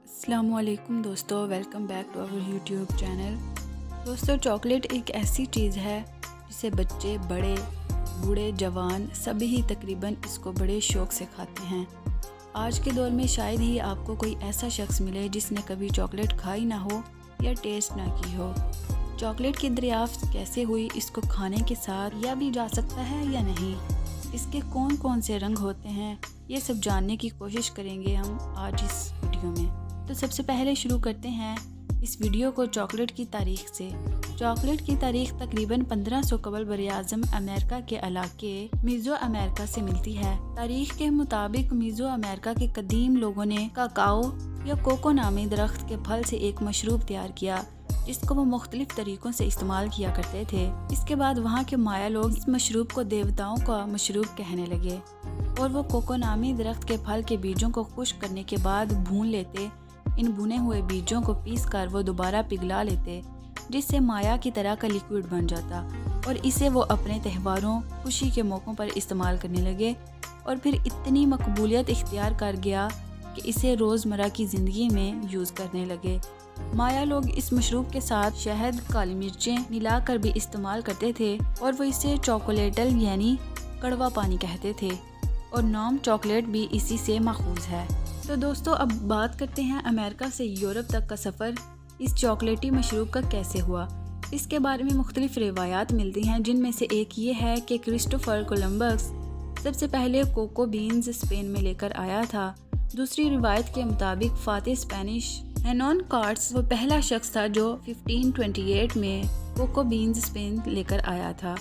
السلام علیکم دوستو، welcome back to our YouTube channel. دوستو، چاکلیٹ ایک ایسی چیز ہے جسے بچے، بڑے، بوڑھے، جوان سبھی ہی تقریباً اس کو بڑے شوق سے کھاتے ہیں۔ آج کے دور میں شاید ہی آپ کو کوئی ایسا شخص ملے جس نے کبھی چاکلیٹ کھائی نہ ہو یا ٹیسٹ نہ کی ہو۔ چاکلیٹ کی دریافت کیسے ہوئی، اس کو کھانے کے ساتھ یا بھی جا سکتا ہے یا نہیں، اس کے کون کون سے رنگ ہوتے ہیں، یہ سب جاننے کی کوشش کریں گے ہم آج اس ویڈیو میں۔ تو سب سے پہلے شروع کرتے ہیں اس ویڈیو کو چاکلیٹ کی تاریخ سے۔ چاکلیٹ کی تاریخ تقریباً 1500 قبل براعظم امریکہ کے علاقے میزو امریکہ سے ملتی ہے۔ تاریخ کے مطابق میزو امریکہ کے قدیم لوگوں نے کاکاؤ یا کوکو نامی درخت کے پھل سے ایک مشروب تیار کیا جس کو وہ مختلف طریقوں سے استعمال کیا کرتے تھے۔ اس کے بعد وہاں کے مایا لوگ اس مشروب کو دیوتاؤں کا مشروب کہنے لگے اور وہ کوکو نامی درخت کے پھل کے بیجوں کو خشک کرنے کے بعد بھون لیتے۔ ان بھنے ہوئے بیجوں کو پیس کر وہ دوبارہ پگھلا لیتے جس سے مایا کی طرح کا لیکوئڈ بن جاتا، اور اسے وہ اپنے تہواروں، خوشی کے موقعوں پر استعمال کرنے لگے، اور پھر اتنی مقبولیت اختیار کر گیا کہ اسے روزمرہ کی زندگی میں یوز کرنے لگے۔ مایا لوگ اس مشروب کے ساتھ شہد، کالی مرچیں ملا کر بھی استعمال کرتے تھے، اور وہ اسے چاکلیٹل یعنی کڑوا پانی کہتے تھے، اور نام چاکلیٹ بھی اسی سے ماخوذ ہے۔ تو دوستو، اب بات کرتے ہیں امریکہ سے یورپ تک کا سفر اس چاکلیٹی مشروب کا کیسے ہوا۔ اس کے بارے میں مختلف روایات ملتی ہیں، جن میں سے ایک یہ ہے کہ کرسٹوفر کولمبس سب سے پہلے کوکو بینز اسپین میں لے کر آیا تھا۔ دوسری روایت کے مطابق فاتح اسپینش ہینون کارٹس وہ پہلا شخص تھا جو 1528 میں کوکو بینز اسپین لے کر آیا تھا۔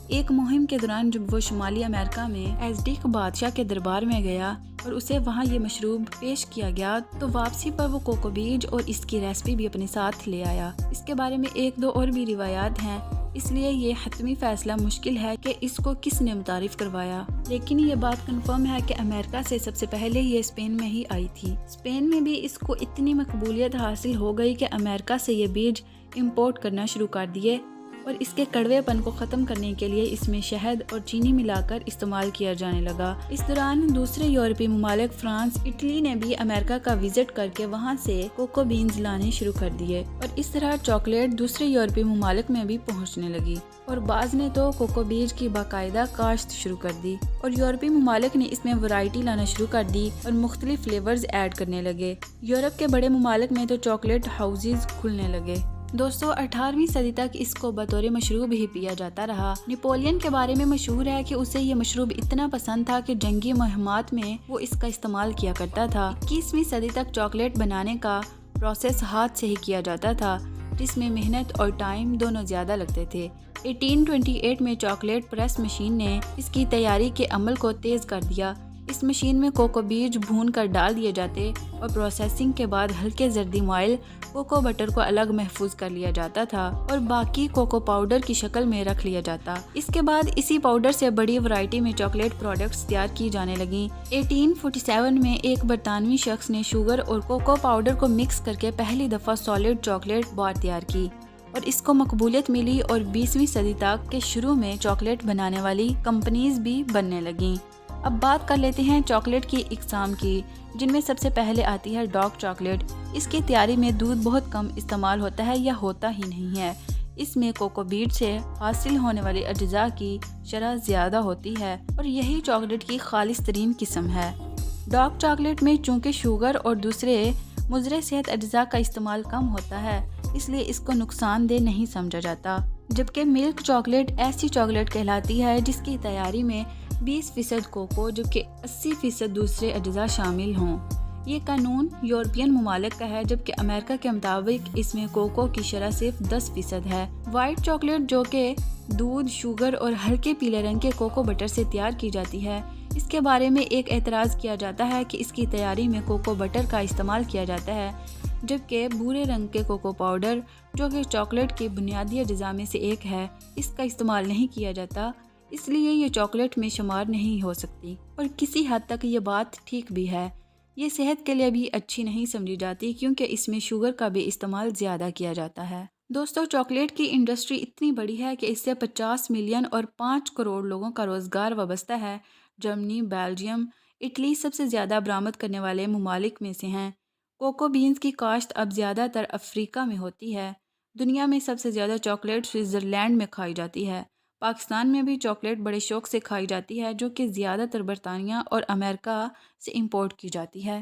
ایک مہم کے دوران جب وہ شمالی امریکہ میں ایزٹیک بادشاہ کے دربار میں گیا اور اسے وہاں یہ مشروب پیش کیا گیا، تو واپسی پر وہ کوکو بیج اور اس کی ریسپی بھی اپنے ساتھ لے آیا۔ اس کے بارے میں ایک دو اور بھی روایات ہیں، اس لیے یہ حتمی فیصلہ مشکل ہے کہ اس کو کس نے متعارف کروایا، لیکن یہ بات کنفرم ہے کہ امریکہ سے سب سے پہلے یہ اسپین میں ہی آئی تھی۔ اسپین میں بھی اس کو اتنی مقبولیت حاصل ہو گئی کہ امریکہ سے یہ بیج امپورٹ کرنا شروع کر دیے، اور اس کے کڑوے پن کو ختم کرنے کے لیے اس میں شہد اور چینی ملا کر استعمال کیا جانے لگا۔ اس دوران دوسرے یورپی ممالک فرانس، اٹلی نے بھی امریکہ کا وزٹ کر کے وہاں سے کوکو بینز لانے شروع کر دیے، اور اس طرح چاکلیٹ دوسرے یورپی ممالک میں بھی پہنچنے لگی، اور بعض نے تو کوکو بیج کی باقاعدہ کاشت شروع کر دی، اور یورپی ممالک نے اس میں ورائٹی لانا شروع کر دی اور مختلف فلیورز ایڈ کرنے لگے۔ یورپ کے بڑے ممالک میں تو چاکلیٹ ہاؤسز کھلنے لگے۔ دوستو، 18ویں صدی تک اس کو بطور مشروب ہی پیا جاتا رہا۔ نیپولین کے بارے میں مشہور ہے کہ اسے یہ مشروب اتنا پسند تھا کہ جنگی مہمات میں وہ اس کا استعمال کیا کرتا تھا۔ 21ویں صدی تک چاکلیٹ بنانے کا پروسیس ہاتھ سے ہی کیا جاتا تھا، جس میں محنت اور ٹائم دونوں زیادہ لگتے تھے۔ 1828 میں چاکلیٹ پریس مشین نے اس کی تیاری کے عمل کو تیز کر دیا۔ اس مشین میں کوکو بیج بھون کر ڈال دیے جاتے اور پروسیسنگ کے بعد ہلکے زردی مائل کوکو بٹر کو الگ محفوظ کر لیا جاتا تھا اور باقی کوکو پاؤڈر کی شکل میں رکھ لیا جاتا۔ اس کے بعد اسی پاؤڈر سے بڑی ورائٹی میں چاکلیٹ پروڈکٹس تیار کی جانے لگیں۔ 1847 میں ایک برطانوی شخص نے شوگر اور کوکو پاؤڈر کو مکس کر کے پہلی دفعہ سالڈ چاکلیٹ بار تیار کی، اور اس کو مقبولیت ملی، اور 20ویں صدی تک کے شروع میں چاکلیٹ بنانے والی کمپنیز بھی بننے لگیں۔ اب بات کر لیتے ہیں چاکلیٹ کی اقسام کی، جن میں سب سے پہلے آتی ہے ڈارک چاکلیٹ۔ اس کی تیاری میں دودھ بہت کم استعمال ہوتا ہے یا ہوتا ہی نہیں ہے۔ اس میں کوکو بیٹ سے حاصل ہونے والی اجزاء کی شرح زیادہ ہوتی ہے، اور یہی چاکلیٹ کی خالص ترین قسم ہے۔ ڈارک چاکلیٹ میں چونکہ شوگر اور دوسرے مضر صحت اجزاء کا استعمال کم ہوتا ہے، اس لیے اس کو نقصان دہ نہیں سمجھا جاتا، جبکہ ملک چاکلیٹ ایسی چاکلیٹ کہلاتی ہے جس کی تیاری میں 20% کوکو جبکہ 80% دوسرے اجزاء شامل ہوں۔ یہ قانون یورپین ممالک کا ہے، جبکہ امریکہ کے مطابق اس میں کوکو کی شرح صرف 10% ہے۔ وائٹ چاکلیٹ، جو کہ دودھ، شوگر اور ہلکے پیلے رنگ کے کوکو بٹر سے تیار کی جاتی ہے، اس کے بارے میں ایک اعتراض کیا جاتا ہے کہ اس کی تیاری میں کوکو بٹر کا استعمال کیا جاتا ہے، جبکہ بھورے رنگ کے کوکو پاؤڈر، جو کہ چاکلیٹ کے بنیادی اجزاء میں سے ایک ہے، اس کا استعمال نہیں کیا جاتا، اس لیے یہ چاکلیٹ میں شمار نہیں ہو سکتی۔ اور کسی حد تک یہ بات ٹھیک بھی ہے، یہ صحت کے لیے بھی اچھی نہیں سمجھی جاتی کیونکہ اس میں شوگر کا بھی استعمال زیادہ کیا جاتا ہے۔ دوستو، چاکلیٹ کی انڈسٹری اتنی بڑی ہے کہ اس سے 50 ملین اور 5 کروڑ لوگوں کا روزگار وابستہ ہے۔ جرمنی، بیلجیم، اٹلی سب سے زیادہ برآمد کرنے والے ممالک میں سے ہیں۔ کوکو بینز کی کاشت اب زیادہ تر افریقہ میں ہوتی ہے۔ دنیا میں سب سے زیادہ چاکلیٹ سوئٹزرلینڈ میں کھائی جاتی ہے۔ پاکستان میں بھی چاکلیٹ بڑے شوق سے کھائی جاتی ہے، جو کہ زیادہ تر برطانیہ اور امریکہ سے امپورٹ کی جاتی ہے۔